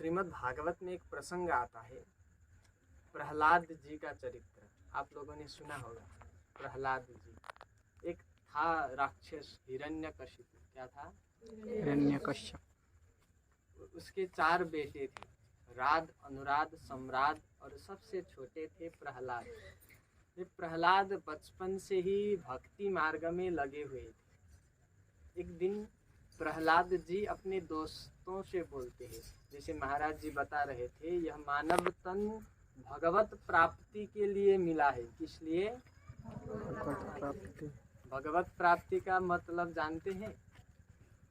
श्रीमद् भागवत में एक प्रसंग आता है, प्रहलाद जी का चरित्र आप लोगों ने सुना होगा। प्रहलाद जी एक था राक्षस हिरण्यकशिपु। क्या था? हिरण्यकश्यप। उसके 4 बेटे थे, राध, अनुराध, सम्राट और सबसे छोटे थे प्रहलाद। ये प्रहलाद बचपन से ही भक्ति मार्ग में लगे हुए थे। एक दिन प्रहलाद जी अपने दोस्तों से बोलते हैं, जैसे महाराज जी बता रहे थे, यह मानव तन भगवत प्राप्ति के लिए मिला है। किस लिए? भगवत प्राप्ति। भगवत प्राप्ति का मतलब जानते हैं?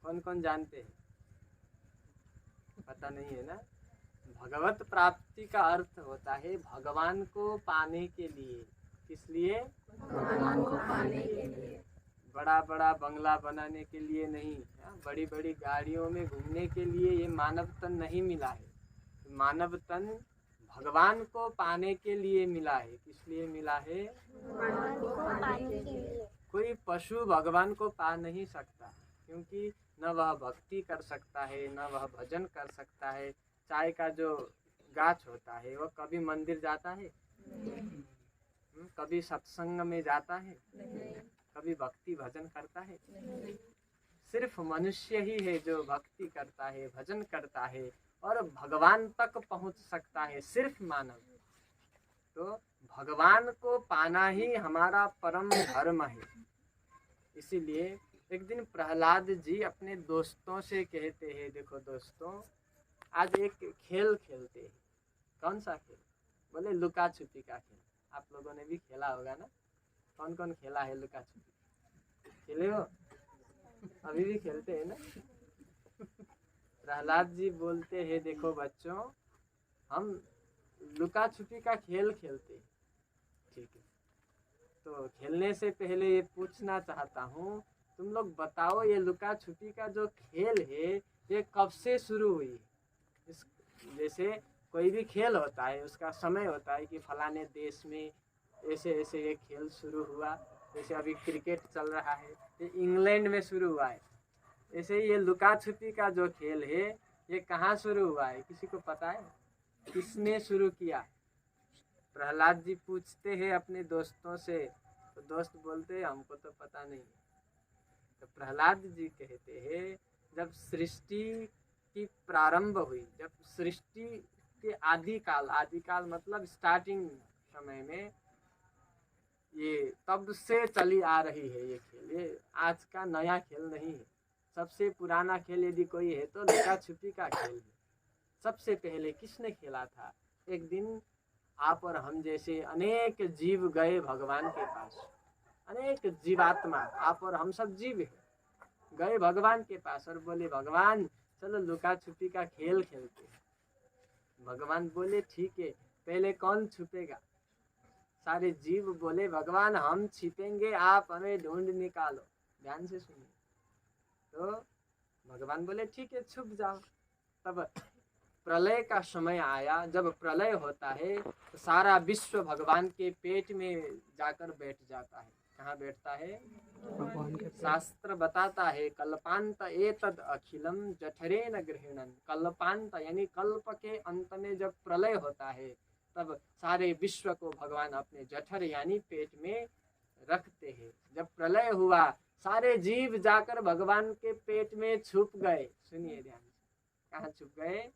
कौन कौन जानते हैं? पता नहीं है ना? भगवत प्राप्ति का अर्थ होता है भगवान को पाने के लिए। किस लिए? भगवान को पाने के लिए। बड़ा बड़ा बंगला बनाने के लिए नहीं, बड़ी बड़ी गाड़ियों में घूमने के लिए ये मानव तन नहीं मिला है। मानव तन भगवान को पाने के लिए मिला है। किस लिए मिला है? भगवान को पाने के लिए। कोई पशु भगवान को पा नहीं सकता, क्योंकि न वह भक्ति कर सकता है, न वह भजन कर सकता है। चाय का जो गाछ होता है वह कभी मंदिर जाता है? कभी सत्संग में जाता है? कभी भक्ति भजन करता है? सिर्फ मनुष्य ही है जो भक्ति करता है, भजन करता है और भगवान तक पहुंच सकता है, सिर्फ मानव। तो भगवान को पाना ही हमारा परम धर्म है। इसीलिए एक दिन प्रहलाद जी अपने दोस्तों से कहते हैं, देखो दोस्तों, आज एक खेल खेलते हैं। कौन सा खेल? बोले लुका छुपी का खेल। आप लोगों ने भी खेला होगा ना? कौन कौन खेला है लुका छुपी? खेले हो? अभी भी खेलते हैं ना? प्रहलाद जी बोलते हैं, देखो बच्चों, हम लुका छुपी का खेल खेलते हैं। ठीक है, तो खेलने से पहले ये पूछना चाहता हूँ, तुम लोग बताओ, ये लुका छुपी का जो खेल है ये कब से शुरू हुई? जैसे कोई भी खेल होता है उसका समय होता है कि फलाने देश में ऐसे ऐसे ये खेल शुरू हुआ। जैसे अभी क्रिकेट चल रहा है, ये इंग्लैंड में शुरू हुआ है। ऐसे ही ये लुका छुपी का जो खेल है ये कहाँ शुरू हुआ है? किसी को पता है? किसने शुरू किया? प्रहलाद जी पूछते हैं अपने दोस्तों से, तो दोस्त बोलते हैं हमको तो पता नहीं। तो प्रहलाद जी कहते हैं, जब सृष्टि की प्रारंभ हुई, जब सृष्टि के आदिकाल मतलब स्टार्टिंग समय में, ये तब से चली आ रही है ये खेल। ये आज का नया खेल नहीं है। सबसे पुराना खेल यदि कोई है तो लुका छुपी का खेल है। सबसे पहले किसने खेला था? एक दिन आप और हम जैसे अनेक जीव गए भगवान के पास। अनेक जीवात्मा, आप और हम सब जीव हैं, गए भगवान के पास और बोले, भगवान चलो लुका छुपी का खेल खेलते हैं। भगवान बोले ठीक है, पहले कौन छुपेगा? सारे जीव बोले, भगवान हम छिपेंगे, आप हमें ढूंढ निकालो। ध्यान से सुनिए। तो भगवान बोले ठीक है, छुप जाओ। तब प्रलय का समय आया। जब प्रलय होता है तो सारा विश्व भगवान के पेट में जाकर बैठ जाता है। कहाँ बैठता है? भगवान के शास्त्र बताता है, कल्पांत एतद अखिलम जठरेन गृह्णन्। कल्पांत यानी कल्प के अंत में जब प्रलय होता है तब सारे विश्व को भगवान अपने जठर यानी पेट में रखते हैं। जब प्रलय हुआ सारे जीव जाकर भगवान के पेट में छुप गए। सुनिए ध्यान से, कहाँ छुप गए?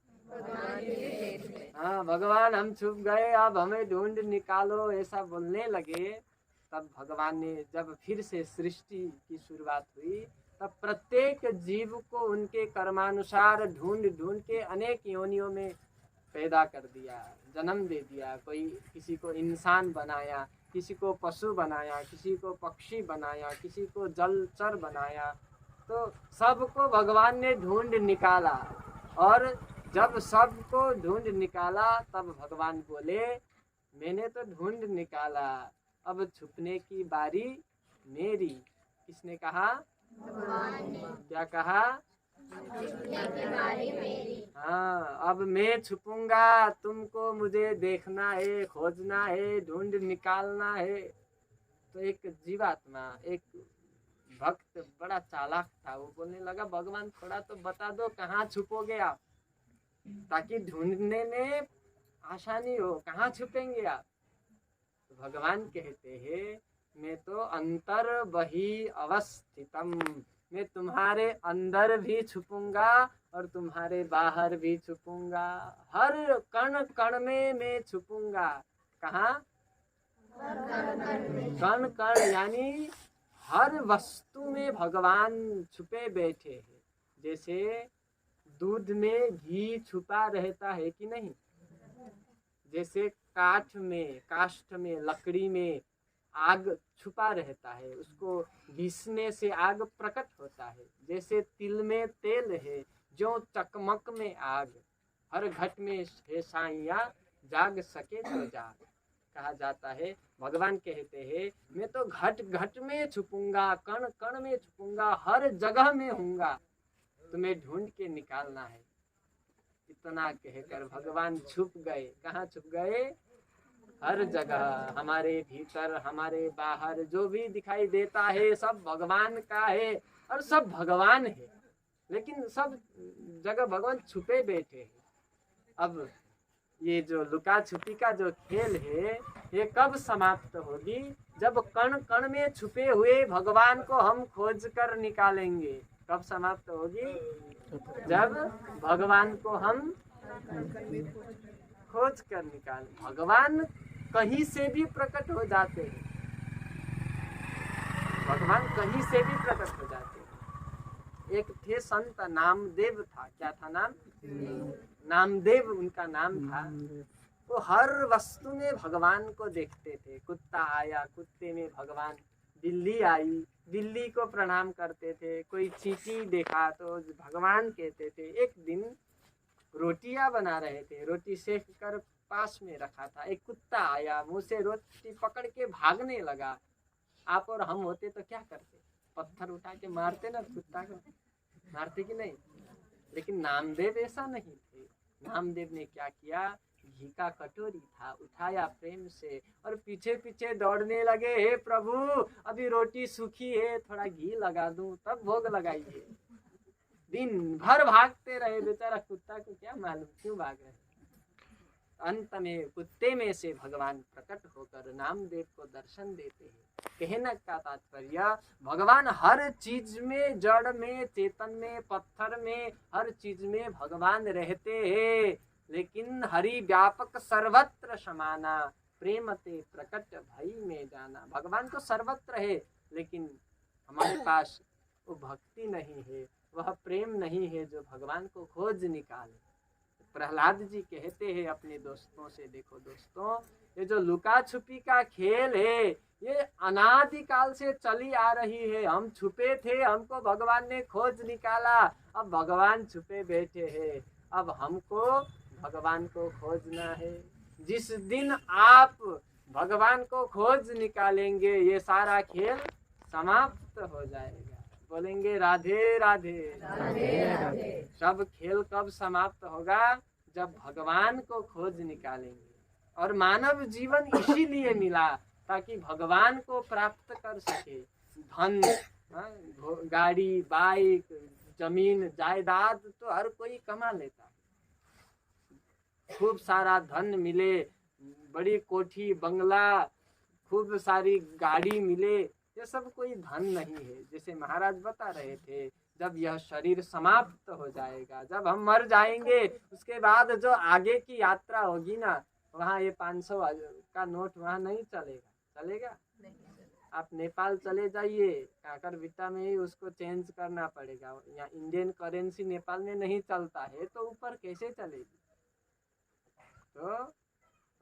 हाँ, भगवान हम छुप गए, अब हमें ढूंढ निकालो, ऐसा बोलने लगे। तब भगवान ने जब फिर से सृष्टि की शुरुआत हुई, तब प्रत्येक जीव को उनके कर्मानुसार ढूंढ ढूंढ के अनेक योनियों में पैदा कर दिया, जन्म दे दिया। कोई किसी को इंसान बनाया, किसी को पशु बनाया, किसी को पक्षी बनाया, किसी को जलचर बनाया। तो सबको भगवान ने ढूंढ निकाला। और जब सबको ढूंढ निकाला तब भगवान बोले, मैंने तो ढूंढ निकाला, अब छुपने की बारी मेरी। किसने कहा? भगवान ने। क्या कहा? छुपने की बारी मेरी। हाँ, अब मैं छुपूंगा, तुमको मुझे देखना है, खोजना है, ढूंढ निकालना है। तो एक जीवात्मा, एक भक्त बड़ा चालाक था, वो बोलने लगा, भगवान थोड़ा तो बता दो कहाँ छुपोगे आप? ताकि ढूंढने में आसानी हो। कहाँ छुपेंगे आप? तो भगवान कहते हैं मैं तो अंतर बही अवस्थितम, मैं तुम्हारे अंदर भी छुपूंगा और तुम्हारे बाहर भी छुपूंगा, हर कण कण में मैं छुपूंगा। कहाँ? कण कण यानी हर वस्तु में भगवान छुपे बैठे हैं। जैसे दूध में घी छुपा रहता है कि नहीं, जैसे काठ में, काष्ठ में, लकड़ी में आग छुपा रहता है, उसको घिसने से आग प्रकट होता है। जैसे तिल में तेल है, जो चकमक में आग, हर घट में है साइया, जाग सके तो जाग, कहा जाता है। भगवान कहते हैं मैं तो घट घट में छुपूंगा, कण कण में छुपूंगा, हर जगह में हूँगा, तुम्हें ढूंढ के निकालना है। इतना कहकर भगवान छुप गए। कहाँ छुप गए? हर जगह, हमारे भीतर, हमारे बाहर, जो भी दिखाई देता है सब भगवान का है और सब भगवान है, लेकिन सब जगह भगवान छुपे बैठे हैं। अब ये जो लुका छुपी का जो खेल है ये कब समाप्त होगी? जब कण कण में छुपे हुए भगवान को हम खोज कर निकालेंगे। कब समाप्त होगी? जब भगवान को हम खोज कर निकालें। भगवान कहीं से भी प्रकट हो जाते हैं, भगवान कहीं से भी प्रकट हो जाते हैं। एक थे संत, नामदेव था। क्या था नाम? नामदेव उनका नाम था। वो हर वस्तु में भगवान को देखते थे। कुत्ता आया, कुत्ते में भगवान, बिल्ली आई, बिल्ली को प्रणाम करते थे, कोई चींटी देखा तो भगवान कहते थे। एक दिन रोटियां बना रहे थे, रोटी सेक कर पास में रखा था, एक कुत्ता आया, मुंह से रोटी पकड़ के भागने लगा। आप और हम होते तो क्या करते? पत्थर उठा के मारते ना, कुत्ता को मारते कि नहीं? लेकिन नामदेव ऐसा नहीं थे। नामदेव ने क्या किया? घी का कटोरी था, उठाया प्रेम से और पीछे पीछे दौड़ने लगे। हे प्रभु, अभी रोटी सूखी है, थोड़ा घी लगा दूं, तब भोग लगाइए। दिन भर भागते रहे, बेचारा कुत्ता को क्या मालूम क्यों भाग रहे। अंत में कुत्ते में से भगवान प्रकट होकर नामदेव को दर्शन देते हैं। कहने का तात्पर्य, भगवान हर चीज में, जड़ में, चेतन में, पत्थर में, हर चीज में भगवान रहते हैं। लेकिन हरि व्यापक सर्वत्र समाना, प्रेमते प्रकट भई में जाना। भगवान तो सर्वत्र है, लेकिन हमारे पास वो भक्ति नहीं है, वह प्रेम नहीं है जो भगवान को खोज निकाले। प्रहलाद जी कहते हैं अपने दोस्तों से, देखो दोस्तों, ये जो लुका छुपी का खेल है ये अनादिकाल से चली आ रही है। हम छुपे थे, हमको भगवान ने खोज निकाला, अब भगवान छुपे बैठे हैं, अब हमको भगवान को खोजना है। जिस दिन आप भगवान को खोज निकालेंगे ये सारा खेल समाप्त हो जाएगा। बोलेंगे राधे राधे। राधे राधे। सब खेल कब समाप्त होगा? जब भगवान को खोज निकालेंगे। और मानव जीवन इसीलिए मिला ताकि भगवान को प्राप्त कर सके। धन, गाड़ी, बाइक, जमीन, जायदाद तो हर कोई कमा लेता है। खूब सारा धन मिले, बड़ी कोठी, बंगला, खूब सारी गाड़ी मिले, ये सब कोई धन नहीं है। जैसे महाराज बता रहे थे, जब यह शरीर समाप्त हो जाएगा, जब हम मर जाएंगे, उसके बाद जो आगे की यात्रा होगी ना, वहाँ ये 500 का नोट वहाँ नहीं चलेगा। चलेगा? आप नेपाल चले जाइए, काकरविट्टा में ही उसको चेंज करना पड़ेगा। यहाँ इंडियन करेंसी नेपाल में नहीं चलता है, तो ऊपर कैसे चलेगी? तो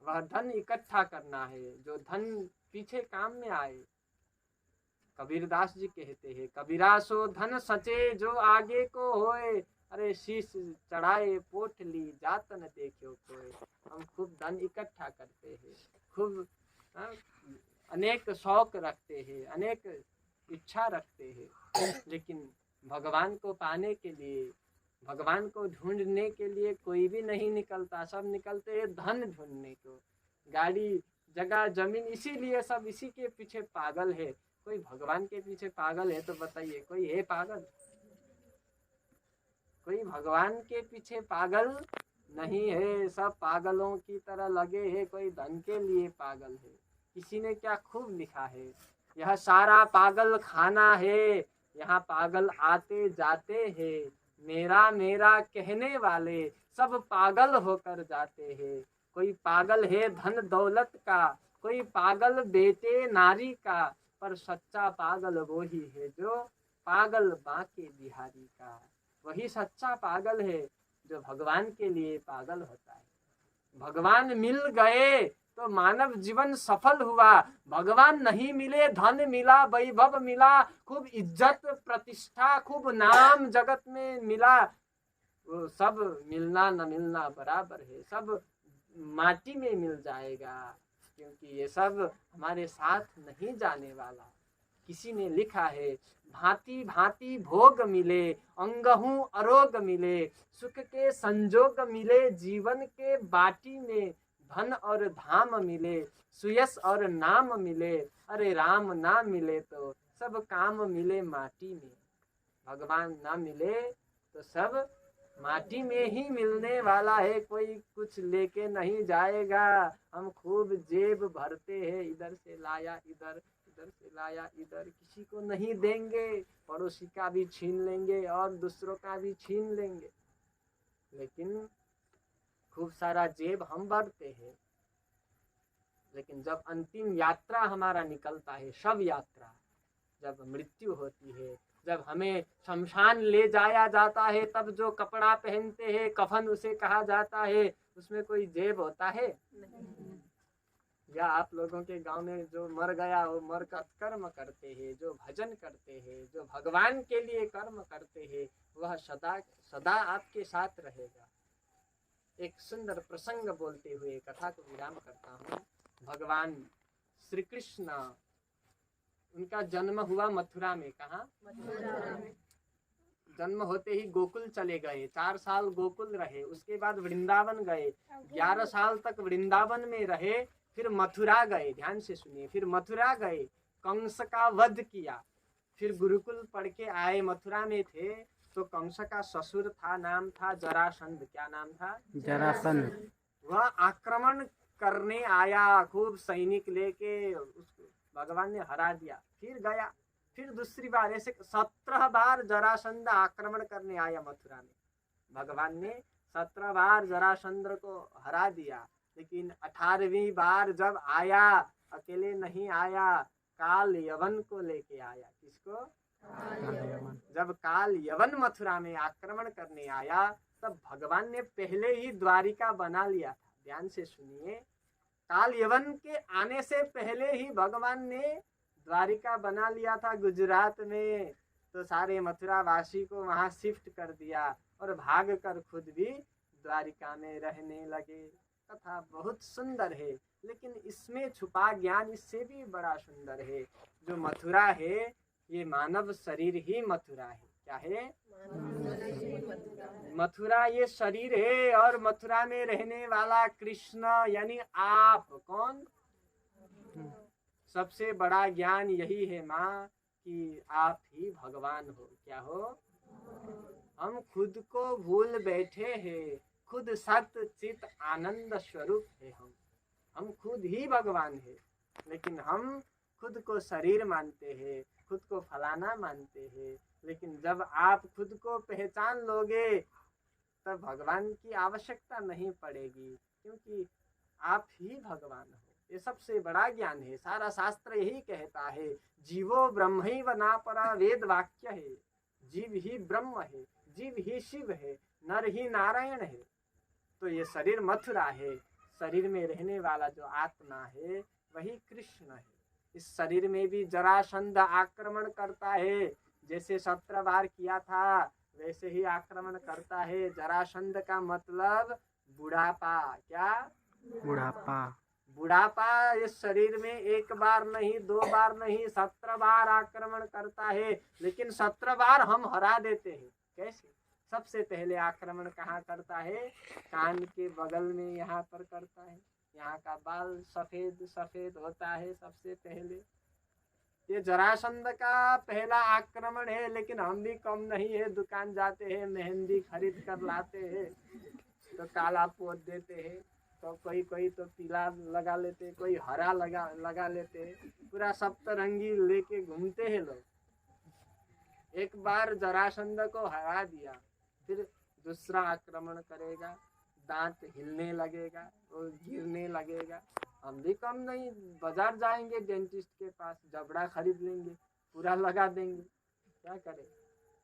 वह धन इकट्ठा करना है, जो धन पीछे काम में आए। कबीरदास जी कहते हैं, कबीरा सो धन सचे जो आगे को होए, अरे शीश चढ़ाए पोठ ली जात न देखियो कोई। हम खूब धन इकट्ठा करते हैं, खूब अनेक शौक रखते हैं, अनेक इच्छा रखते हैं, लेकिन भगवान को पाने के लिए, भगवान को ढूंढने के लिए कोई भी नहीं निकलता। सब निकलते हैं धन ढूंढने को, गाड़ी, जगह, जमीन, इसीलिए सब इसी के पीछे पागल है। कोई भगवान के पीछे पागल है तो बताइए, कोई है पागल? कोई भगवान के पीछे पागल नहीं है, सब पागलों की तरह लगे हैं, कोई धन के लिए पागल है। किसी ने क्या खूब लिखा है, यह सारा पागल खाना है, यहाँ पागल आते जाते हैं, मेरा मेरा कहने वाले सब पागल होकर जाते हैं। कोई पागल है धन दौलत का, कोई पागल बेटे नारी का, पर सच्चा पागल वो ही है जो पागल बांके बिहारी का। वही सच्चा पागल है जो भगवान के लिए पागल होता है। भगवान मिल गए तो मानव जीवन सफल हुआ, भगवान नहीं मिले, धन मिला, वैभव मिला, खूब इज्जत प्रतिष्ठा, खूब नाम जगत में मिला, वो सब मिलना न मिलना बराबर है, सब माटी में मिल जाएगा, क्योंकि ये सब हमारे साथ नहीं जाने वाला। किसी ने लिखा है, भांति भांति भोग मिले, अंगहूँ अरोग मिले, सुख के संजोग मिले, जीवन के बाटी में धन और धाम मिले, सुयस और नाम मिले, अरे राम ना मिले तो सब काम मिले माटी में। भगवान ना मिले तो सब माटी में ही मिलने वाला है, कोई कुछ लेके नहीं जाएगा। हम खूब जेब भरते हैं, इधर से लाया इधर, इधर से लाया इधर, किसी को नहीं देंगे, पड़ोसी का भी छीन लेंगे और दूसरों का भी छीन लेंगे। लेकिन खूब सारा जेब हम भरते हैं, लेकिन जब अंतिम यात्रा हमारा निकलता है, शव यात्रा, जब मृत्यु होती है, जब हमें शमशान ले जाया जाता है, तब जो कपड़ा पहनते हैं, कफन उसे कहा जाता है, उसमें कोई जेब होता है? या आप लोगों के गांव में जो मर गया वो मर का कर्म करते हैं, जो भजन करते हैं, जो भगवान के लिए कर्म करते हैं, वह सदा सदा आपके साथ रहेगा। एक सुंदर प्रसंग बोलते हुए कथा को विराम करता हूँ। भगवान श्री कृष्ण, उनका जन्म हुआ मथुरा में। कहाँ? जन्म होते ही गोकुल चले गए, 4 साल गोकुल रहे, उसके बाद वृंदावन गए, 11 साल तक वृंदावन में रहे, फिर मथुरा गए। ध्यान से सुनिए, फिर मथुरा गए, कंस का वध किया, फिर गुरुकुल पढ़ के आए। मथुरा में थे तो कंस का ससुर था, नाम था जरासंध। क्या नाम था? जरासंध। वह आक्रमण करने आया, खूब सैनिक लेके, उसको भगवान ने हरा दिया, फिर गया, फिर दूसरी बार, ऐसे 17 बार जरासंध आक्रमण करने आया मथुरा में। भगवान ने 17 बार जरासंध को हरा दिया, लेकिन 18वीं बार जब आया, अकेले नहीं आया, काल यवन को लेके आया। किसको? जब काल यवन मथुरा में आक्रमण करने आया, तब भगवान ने पहले ही द्वारिका बना लिया था। ध्यान से सुनिए, काल यवन के आने से पहले ही भगवान ने द्वारिका बना लिया था गुजरात में। तो सारे मथुरा वासी को वहां शिफ्ट कर दिया और भाग कर खुद भी द्वारिका में रहने लगे। कथा बहुत सुंदर है, लेकिन इसमें छुपा ज्ञान इससे भी बड़ा सुंदर है। जो मथुरा है, ये मानव शरीर ही मथुरा है। क्या है? मथुरा ये शरीर है, और मथुरा में रहने वाला कृष्ण यानी आप। कौन? सबसे बड़ा ज्ञान यही है माँ, कि आप ही भगवान हो। क्या हो? हम खुद को भूल बैठे हैं, खुद सत्य चित आनंद स्वरूप है। हम खुद ही भगवान है, लेकिन हम खुद को शरीर मानते हैं, खुद को फलाना मानते हैं। लेकिन जब आप खुद को पहचान लोगे, तब भगवान की आवश्यकता नहीं पड़ेगी, क्योंकि आप ही भगवान हो। ये सबसे बड़ा ज्ञान है। सारा शास्त्र यही कहता है, जीवो ब्रह्मैव नापरा, वेद वाक्य है। जीव ही ब्रह्म है, जीव ही शिव है, नर ही नारायण है। तो ये शरीर मथुरा है, शरीर में रहने वाला जो आत्मा है वही कृष्ण है। इस शरीर में भी जरासंध आक्रमण करता है, जैसे 17 बार किया था वैसे ही आक्रमण करता है। जरासंध का मतलब बुढ़ापा। क्या? बुढ़ापा। बुढ़ापा इस शरीर में 1 बार नहीं, 2 बार नहीं, 17 बार आक्रमण करता है, लेकिन 17 बार हम हरा देते हैं। कैसे? सबसे पहले आक्रमण कहाँ करता है? कान के बगल में, यहाँ पर करता है। यहाँ का बाल सफेद सफेद होता है सबसे पहले। ये जरासंध का पहला आक्रमण है, लेकिन हम भी कम नहीं है, दुकान जाते हैं, मेहंदी खरीद कर लाते हैं, तो काला पोत देते हैं, तो कोई तो पीला लगा लेते, कोई हरा लगा लेते, पूरा सप्तरंगी लेके घूमते हैं लोग। एक बार जरासंध को हरा दिया, फिर दूसरा आक्रमण करेगा, दांत हिलने लगेगा और गिरने लगेगा। हम भी कम नहीं, बाजार जाएंगे डेंटिस्ट के पास, जबड़ा खरीद लेंगे, पूरा लगा देंगे, क्या करें,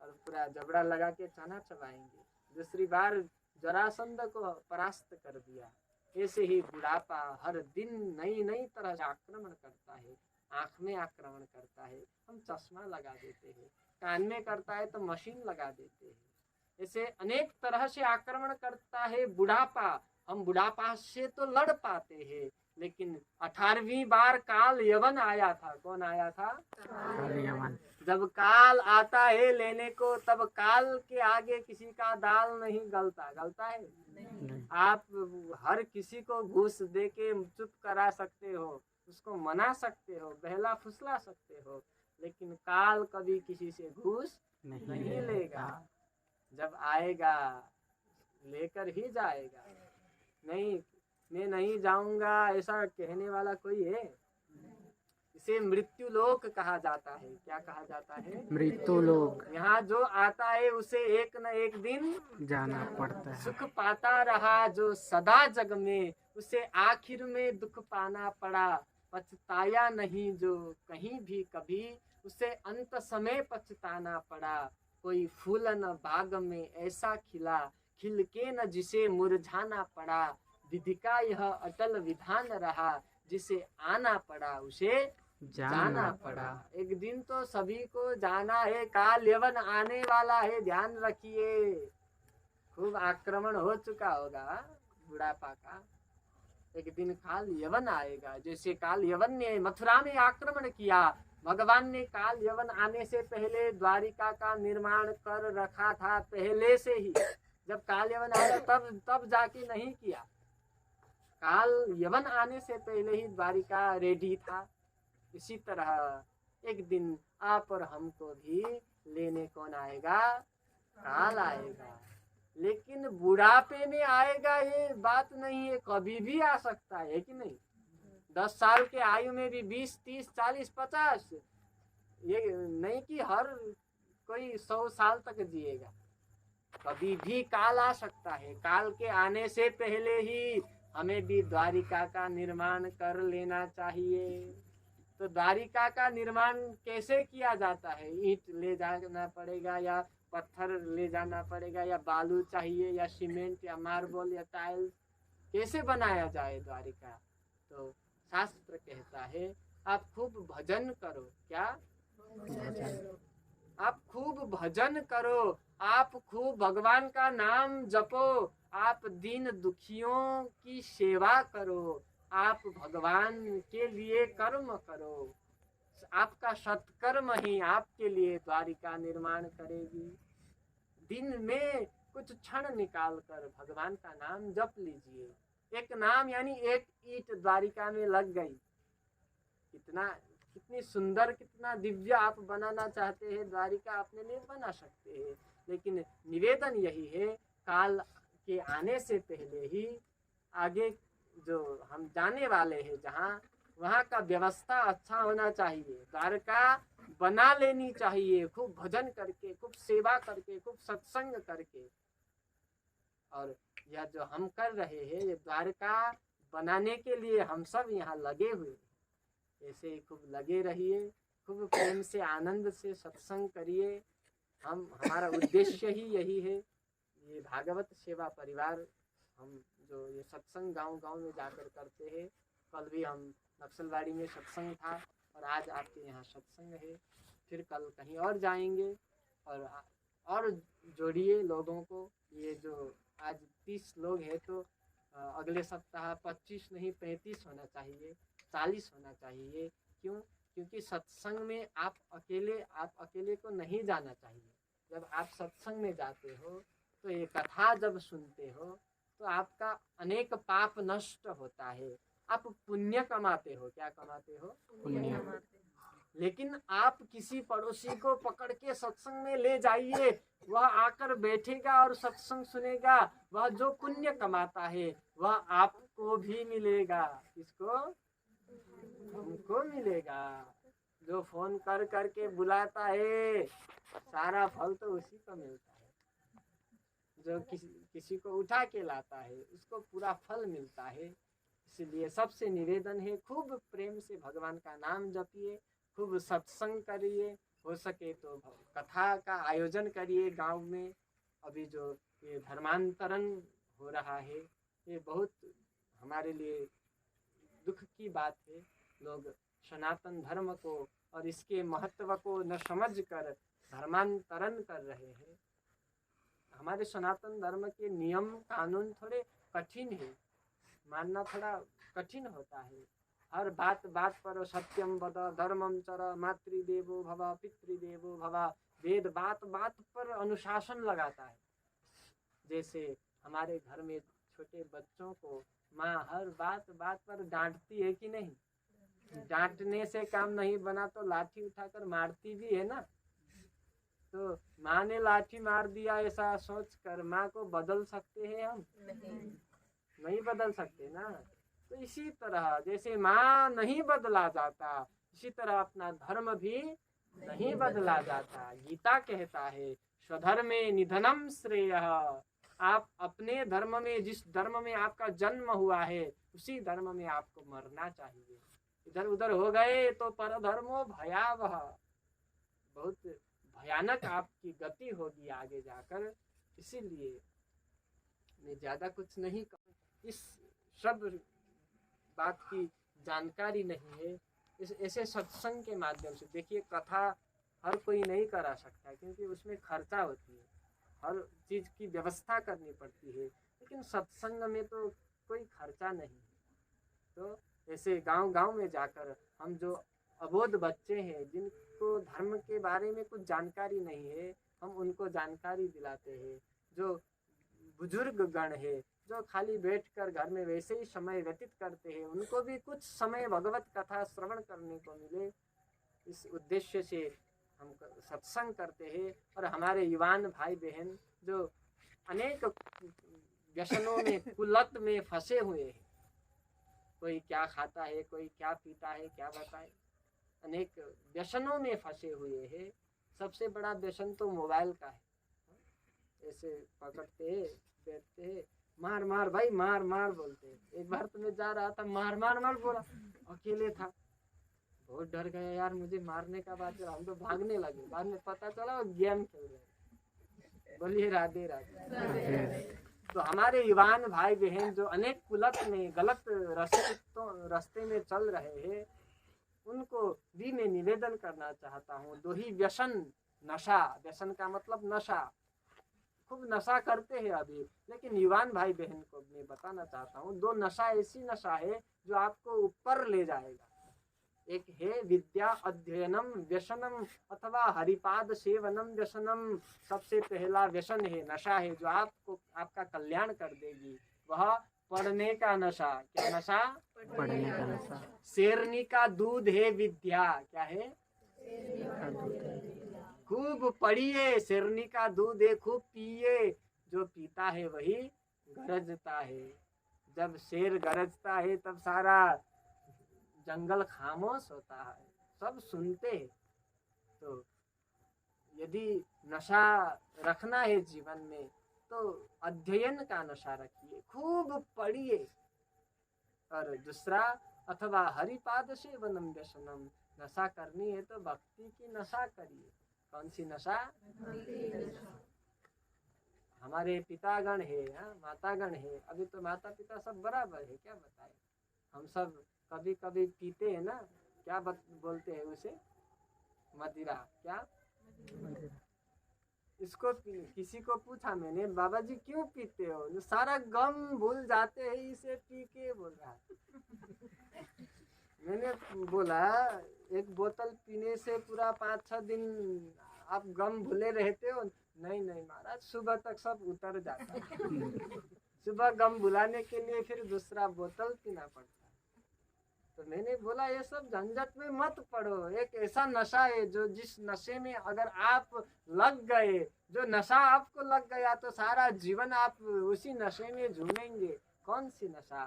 और पूरा जबड़ा लगा के चना चबाएंगे। दूसरी बार जरासंध को परास्त कर दिया। ऐसे ही बुढ़ापा हर दिन नई नई तरह से आक्रमण करता है। आँख में आक्रमण करता है, हम चश्मा लगा देते हैं, कान में करता है तो मशीन लगा देते हैं। ऐसे अनेक तरह से आक्रमण करता है बुढ़ापा। हम बुढ़ापा से तो लड़ पाते हैं, लेकिन 18वीं बार काल यवन आया था। कौन आया था? काल यवन। जब काल आता है लेने को, तब काल के आगे किसी का दाल नहीं गलता। गलता है? नहीं। आप हर किसी को घूस दे के चुप करा सकते हो, उसको मना सकते हो, बहला फुसला सकते हो, लेकिन काल कभी किसी से घूस नहीं लेगा। जब आएगा लेकर ही जाएगा। नहीं, मैं नहीं जाऊंगा ऐसा कहने वाला कोई है? इसे मृत्यु लोक कहा जाता है। क्या कहा जाता है? मृत्यु लोक। यहाँ जो आता है उसे एक न एक दिन जाना पड़ता है। सुख पाता रहा जो सदा जग में, उसे आखिर में दुख पाना पड़ा। पछताया नहीं जो कहीं भी कभी, उसे अंत समय पछताना पड़ा। कोई फूल न बाग में ऐसा खिला, खिल के न जिसे मुरझाना पड़ा। विधि का यह अटल विधान रहा, जिसे आना पड़ा उसे जाना पड़ा। एक दिन तो सभी को जाना है। काल यवन आने वाला है, ध्यान रखिए। खूब आक्रमण हो चुका होगा बुढ़ापा का, एक दिन काल यवन आएगा। जैसे काल यवन ने मथुरा में आक्रमण किया, भगवान ने काल यवन आने से पहले द्वारिका का निर्माण कर रखा था पहले से ही। जब काल यवन आया तब जाके नहीं किया। काल यवन आने से पहले ही द्वारिका रेडी था। इसी तरह एक दिन आप और हमको भी लेने कौन आएगा? काल आएगा। लेकिन बुढ़ापे में आएगा ये बात नहीं है, कभी भी आ सकता है कि नहीं? 10 साल के आयु में भी 20, 30, 40, 50, ये नहीं कि हर कोई 100 साल तक जिएगा। कभी भी काल आ सकता है। काल के आने से पहले ही हमें भी द्वारिका का निर्माण कर लेना चाहिए। तो द्वारिका का निर्माण कैसे किया जाता है? ईंट ले जाना पड़ेगा, या पत्थर ले जाना पड़ेगा, या बालू चाहिए, या सीमेंट, या मार्बल, या टाइल्स? कैसे बनाया जाए द्वारिका? तो शास्त्र कहता है आप खूब भजन करो। क्या? आप खूब भजन करो, आप खूब भगवान का नाम जपो, आप दीन दुखियों की सेवा करो, आप भगवान के लिए कर्म करो। आपका सत्कर्म ही आपके लिए द्वारिका निर्माण करेगी। दिन में कुछ क्षण निकाल कर भगवान का नाम जप लीजिए। एक नाम यानी एक ईंट द्वारिका में लग गई। कितनी सुंदर, कितना दिव्य आप बनाना चाहते हैं द्वारिका, अपने लिए बना सकते हैं। लेकिन निवेदन यही है, काल के आने से पहले ही आगे जो हम जाने वाले हैं जहाँ, वहाँ का व्यवस्था अच्छा होना चाहिए। द्वारका बना लेनी चाहिए, खूब भजन करके, खूब सेवा करके, खूब सत्संग करके। और यह जो हम कर रहे हैं, ये द्वारका बनाने के लिए हम सब यहाँ लगे हुए। ऐसे ही खूब लगे रहिए, खूब प्रेम से आनंद से सत्संग करिए। हमारा उद्देश्य ही यही है। ये भागवत सेवा परिवार, हम जो ये सत्संग गांव-गांव में जाकर करते हैं। कल भी हम नक्सलबाड़ी में सत्संग था, और आज आपके यहाँ सत्संग है। फिर कल कहीं और जाएंगे, और जोड़िए लोगों को। ये जो आज 30 लोग हैं, तो अगले सप्ताह 25 नहीं 35 होना चाहिए, 40 होना चाहिए। क्यों? क्योंकि सत्संग में आप अकेले को नहीं जाना चाहिए। जब आप सत्संग में जाते हो, तो ये कथा जब सुनते हो, तो आपका अनेक पाप नष्ट होता है। आप पुण्य कमाते हो। क्या कमाते हो? पुण्य। लेकिन आप किसी पड़ोसी को पकड़ के सत्संग में ले जाइए, वह आकर बैठेगा और सत्संग सुनेगा, वह जो पुण्य कमाता है वह आपको भी मिलेगा। किसको? हमको मिलेगा। जो फोन कर करके बुलाता है सारा फल तो उसी को मिलता है। जो किसी को उठा के लाता है उसको पूरा फल मिलता है। इसलिए सबसे निवेदन है, खूब प्रेम से भगवान का नाम जपिए, खूब सत्संग करिए, हो सके तो कथा का आयोजन करिए गांव में। अभी जो ये धर्मांतरण हो रहा है ये बहुत हमारे लिए दुख की बात है। लोग सनातन धर्म को और इसके महत्व को न समझकर धर्मांतरण कर रहे हैं। हमारे सनातन धर्म के नियम कानून थोड़े कठिन है, मानना थोड़ा कठिन होता है। हर बात बात पर सत्यम वद धर्मम चर मातृदेवो भव पितृदेवो भव, वेद बात बात पर अनुशासन लगाता है। जैसे हमारे घर में छोटे बच्चों को माँ हर बात बात पर डांटती है कि नहीं? डांटने से काम नहीं बना तो लाठी उठाकर मारती भी है ना। तो माँ ने लाठी मार दिया ऐसा सोचकर माँ को बदल सकते हैं हम? नहीं बदल सकते ना। तो इसी तरह जैसे माँ नहीं बदला जाता, इसी तरह अपना धर्म भी नहीं बदला जाता। गीता कहता है स्वधर्मे निधनम श्रेयः। आप अपने धर्म में, जिस धर्म में आपका जन्म हुआ है उसी धर्म में आपको मरना चाहिए। इधर उधर हो गए तो परधर्मो भयावह, बहुत भयानक आपकी गति होगी आगे जाकर। इसीलिए मैं ज्यादा कुछ नहीं कहूँ, इस सब बात की जानकारी नहीं है। इस ऐसे सत्संग के माध्यम से देखिए, कथा हर कोई नहीं करा सकता क्योंकि उसमें खर्चा होती है, हर चीज की व्यवस्था करनी पड़ती है। लेकिन सत्संग में तो कोई खर्चा नहीं है। तो ऐसे गांव गांव में जाकर हम जो अबोध बच्चे हैं जिनको धर्म के बारे में कुछ जानकारी नहीं है, हम उनको जानकारी दिलाते हैं। जो बुजुर्ग गण है जो खाली बैठकर घर में वैसे ही समय व्यतीत करते हैं, उनको भी कुछ समय भगवत कथा श्रवण करने को मिले, इस उद्देश्य से हम सत्संग करते हैं। और हमारे युवान भाई बहन जो अनेक व्यसनों में कुलत में फंसे हुए हैं, कोई क्या खाता है, कोई क्या पीता है, क्या बताए, अनेक व्यसनों में फंसे हुए हैं। सबसे बड़ा व्यसन तो मोबाइल का है। ऐसे पकड़ते हैं, बैठते हैं, मार मार भाई मार मार बोलते हैं। एक बार तो मैं जा रहा था, मार मार मार बोला, अकेले था, बहुत डर गया यार, मुझे मारने का बात है। हम तो भागने लगे, बाद में पता चला वो गेम खेल रहे। बोलिए राधे राधे। तो हमारे युवान भाई बहन जो अनेक कुलत में गलत रास्ते में चल रहे हैं, उनको भी मैं निवेदन करना चाहता हूँ। दो ही व्यसन, नशा, व्यसन का मतलब नशा, खूब नशा करते हैं अभी। लेकिन युवान भाई बहन को मैं बताना चाहता हूँ, दो नशा ऐसी नशा है जो आपको ऊपर ले जाएगा। एक है विद्या अध्ययनम व्यसनम अथवा हरिपाद सेवनम व्यसनम। सबसे पहला व्यसन है, नशा है जो आपको आपका कल्याण कर देगी, वह पढ़ने का नशा। क्या नशा? पढ़ने का नशा। शेरनी का दूध है विद्या। क्या है? खूब पढ़िए, शेरनी का दूध है, खूब पिए। जो पीता है वही गरजता है। जब शेर गरजता है तब सारा जंगल खामोश होता है, सब सुनते हैं। तो यदि नशा रखना है जीवन में तो अध्ययन का नशा रखिए, खूब पढ़िए। और दूसरा, अथवा हरिपाद सेवनम व्यसनम, नशा करनी है तो भक्ति की नशा करिए। कौन सी नशा? हमारे पितागण है, मातागण है। अभी तो माता पिता सब बराबर है, क्या बताए। हम सब कभी कभी पीते हैं ना, क्या बोलते हैं उसे? मदिरा। क्या? इसको किसी को पूछा मैंने, बाबा जी क्यों पीते हो? सारा गम भूल जाते हैं इसे पी के, बोल रहा। मैंने बोला एक बोतल पीने से पूरा 5-6 दिन आप गम भूले रहते हो? नहीं नहीं महाराज, सुबह तक सब उतर जाता है। सुबह गम भुलाने के लिए फिर दूसरा बोतल पीना पड़ता है। तो मैंने बोला ये सब झंझट में मत पड़ो। एक ऐसा नशा है जो जिस नशे में अगर आप लग गए, जो नशा आपको लग गया तो सारा जीवन आप उसी नशे में झूमेंगे। कौन सी नशा?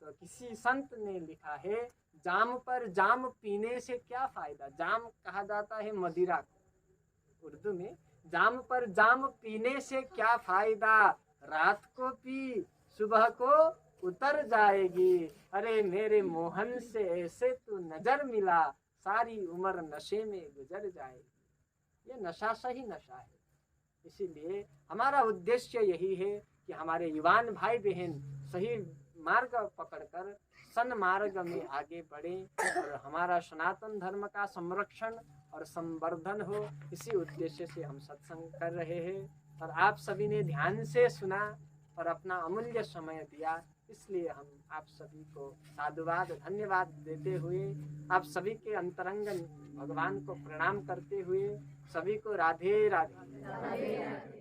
तो किसी संत ने लिखा है, जाम पर जाम पीने से क्या फायदा। जाम कहा जाता है मदिरा को उर्दू में। जाम पर जाम पीने से क्या फायदा, रात को पी सुबह को उतर जाएगी। अरे मेरे मोहन से ऐसे तू नजर मिला, सारी उम्र नशे में गुजर जाएगी। ये नशा सही नशा है। इसीलिए हमारा उद्देश्य यही है कि हमारे युवान भाई बहन सही मार्ग पकड़कर सन्मार्ग में आगे बढ़े और हमारा सनातन धर्म का संरक्षण और संवर्धन हो। इसी उद्देश्य से हम सत्संग कर रहे हैं और आप सभी ने ध्यान से सुना और अपना अमूल्य समय दिया। इसलिए हम आप सभी को साधुवाद धन्यवाद देते हुए, आप सभी के अंतरंग भगवान को प्रणाम करते हुए सभी को राधे राधे।